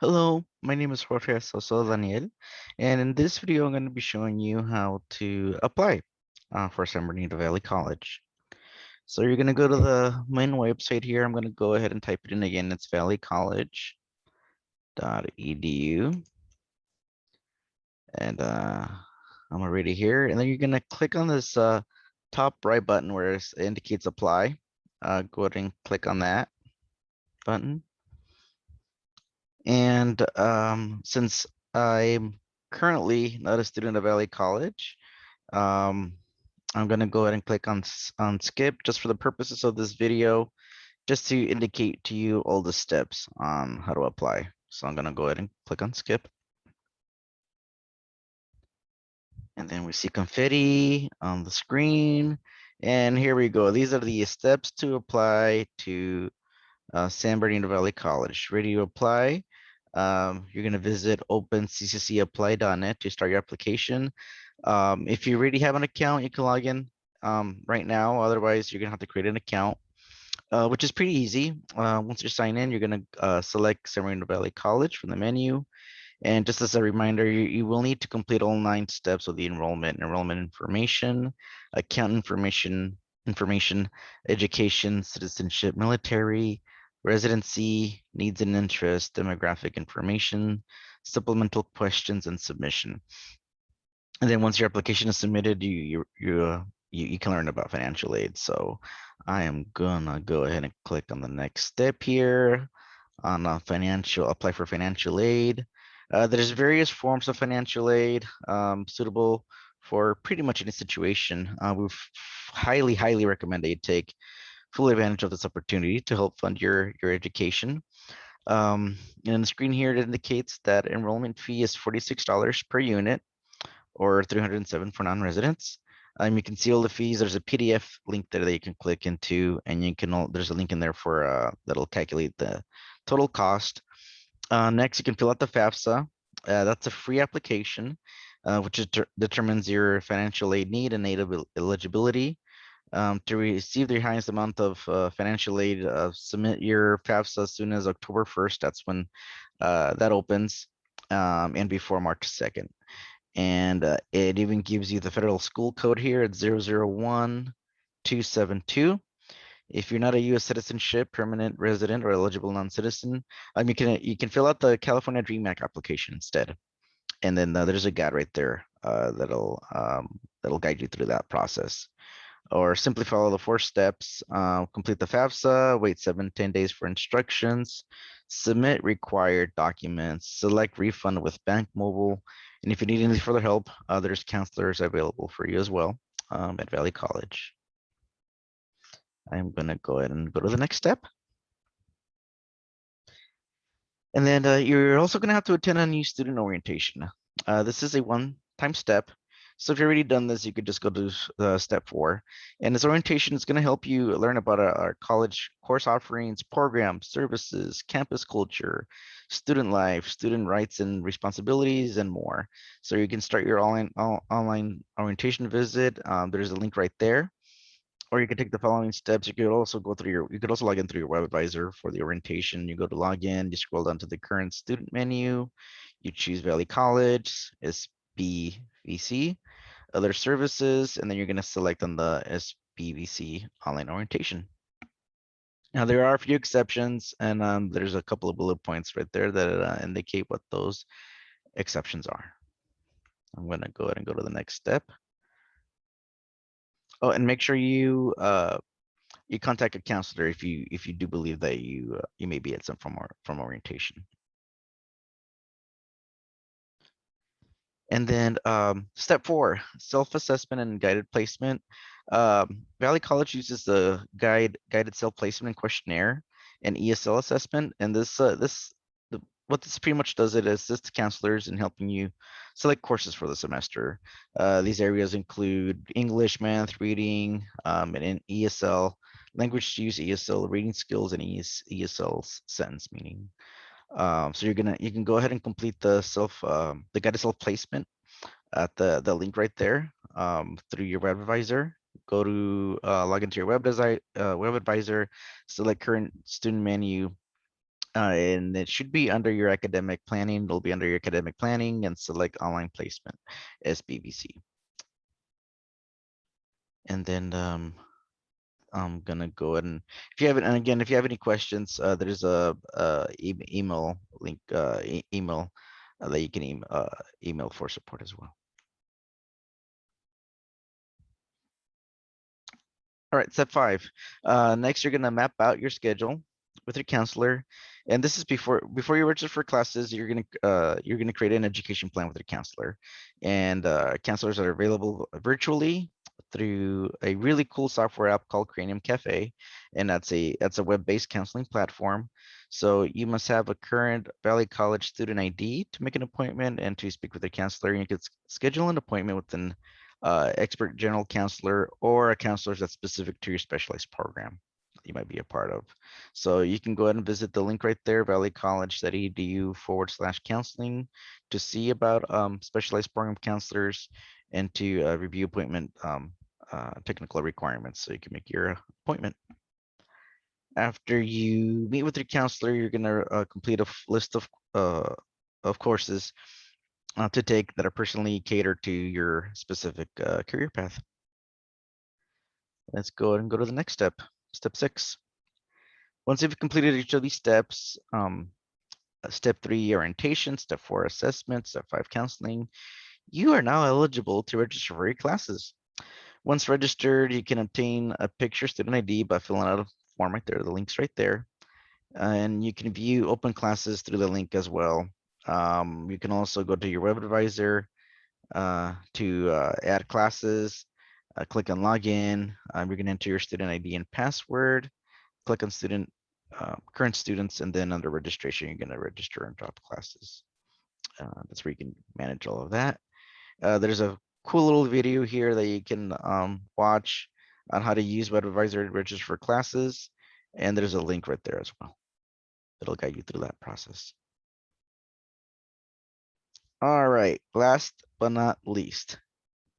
Hello, my name is Jorge Saucedo-Daniel, and in this video, I'm going to be showing you how to apply for San Bernardino Valley College. So you're going to go to the main website here. I'm going to go ahead and type it in again. It's valleycollege.edu, and I'm already here. And then you're going to click on this top right button where it indicates apply. Go ahead and click on that button. And since I'm currently not a student of Valley College, um, I'm going to go ahead and click on skip just for the purposes of this video, just to indicate to you all the steps on how to apply. So I'm going to go ahead and click on skip. And then we see confetti on the screen. And here we go. These are the steps to apply to San Bernardino Valley College. Ready to apply? You're going to visit opencccapply.net to start your application. If you already have an account, you can log in right now. Otherwise, you're going to have to create an account, which is pretty easy. Once you sign in, you're going to select San Bernardino Valley College from the menu. And just as a reminder, you will need to complete all 9 steps of the enrollment information, account information, education, citizenship, military, residency, needs and interests, demographic information, supplemental questions, and submission. And then once your application is submitted, you can learn about financial aid. So I am gonna go ahead and click on the next step here on apply for financial aid. There's various forms of financial aid suitable for pretty much any situation. We highly recommend that you take full advantage of this opportunity to help fund your education. And on the screen here, it indicates that enrollment fee is $46 per unit or 307 for non-residents. You can see all the fees. There's a PDF link there that you can click into, and there's a link in there for that'll calculate the total cost. Next, you can fill out the FAFSA. That's a free application, which determines your financial aid need and aid eligibility. To receive the highest amount of financial aid, submit your FAFSA as soon as October 1st. That's when that opens, and before March 2nd. And it even gives you the federal school code here at 001272. If you're not a U.S. citizenship, permanent resident, or eligible non-citizen, you can fill out the California Dream Act application instead. And then there's a guide right there that'll guide you through that process. Or simply follow the 4 steps. Complete the FAFSA, wait 7-10 days for instructions, submit required documents, select refund with Bank Mobile. And if you need any further help, there's counselors available for you as well at Valley College. I'm going to go ahead and go to the next step. And then you're also going to have to attend a new student orientation. This is a one-time step. So if you've already done this, you could just go to step 4. And this orientation is going to help you learn about our college course offerings, programs, services, campus culture, student life, student rights and responsibilities, and more. So you can start your online orientation visit. There's a link right there. Or you can take the following steps. You could also log in through your web advisor for the orientation. You go to login, you scroll down to the current student menu, you choose Valley College, SBVC, other services, and then you're going to select on the SBVC online orientation. Now there are a few exceptions, and there's a couple of bullet points right there that indicate what those exceptions are. I'm going to go ahead and go to the next step. Oh, and make sure you contact a counselor if you do believe that you may be at some from orientation. And then step 4, self-assessment and guided placement. Valley College uses the guided self-placement questionnaire and ESL assessment. And what this pretty much does, it assists counselors in helping you select courses for the semester. These areas include English, math, reading, and in ESL, language use, ESL, reading skills, and ESL sentence meaning. So you can go ahead and complete the guided self placement at the link right there through your web advisor. Go to log into your web advisor, select current student menu, And it should be under your academic planning. It'll be under your academic planning and select online placement, SBVC. And then I'm gonna go ahead and if you have it, and again, if you have any questions, there's a email link, email that you can email for support as well. All right, step 5. Next, you're gonna map out your schedule with your counselor, and this is before you register for classes. You're gonna create an education plan with your counselor, and counselors are available virtually through a really cool software app called Cranium Cafe, and that's a web-based counseling platform. So you must have a current Valley College student ID to make an appointment and to speak with a counselor. You can schedule an appointment with an expert general counselor or a counselor that's specific to your specialized program you might be a part of. So you can go ahead and visit the link right there, valleycollege.edu/counseling, to see about specialized program counselors and to review appointment technical requirements so you can make your appointment. After you meet with your counselor, you're going to complete a list of courses to take that are personally catered to your specific career path. Let's go ahead and go to the next step, step 6. Once you've completed each of these steps, step 3 orientation, step 4 assessment, step 5 counseling, you are now eligible to register for your classes. Once registered, you can obtain a picture student ID by filling out a form right there. The link's right there. And you can view open classes through the link as well. You can also go to your web advisor to add classes, click on login. You're going to enter your student ID and password, click on current students, and then under registration, you're going to register and drop classes. That's where you can manage all of that. There's a cool little video here that you can watch on how to use web advisor to register for classes. And there's a link right there as well. It'll guide you through that process. All right, last but not least,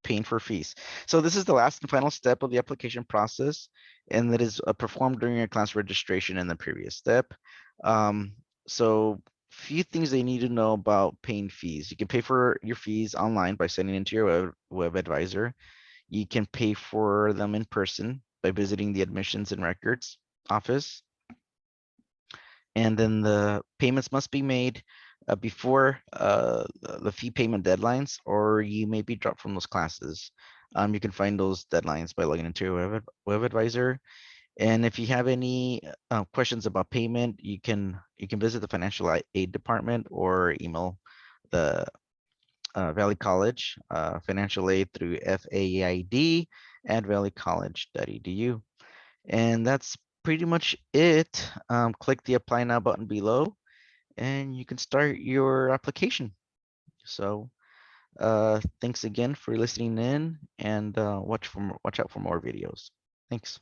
paying for fees. So this is the last and final step of the application process, and that is performed during your class registration in the previous step. So few things they need to know about paying fees. You can pay for your fees online by sending into your web advisor. You can pay for them in person by visiting the admissions and records office. And then the payments must be made before the fee payment deadlines, or you may be dropped from those classes. You can find those deadlines by logging into your web advisor. And if you have any questions about payment, you can visit the financial aid department or email the Valley College financial aid through faid@valleycollege.edu. And that's pretty much it. Click the apply now button below and you can start your application. So thanks again for listening in, and watch out for more videos. Thanks.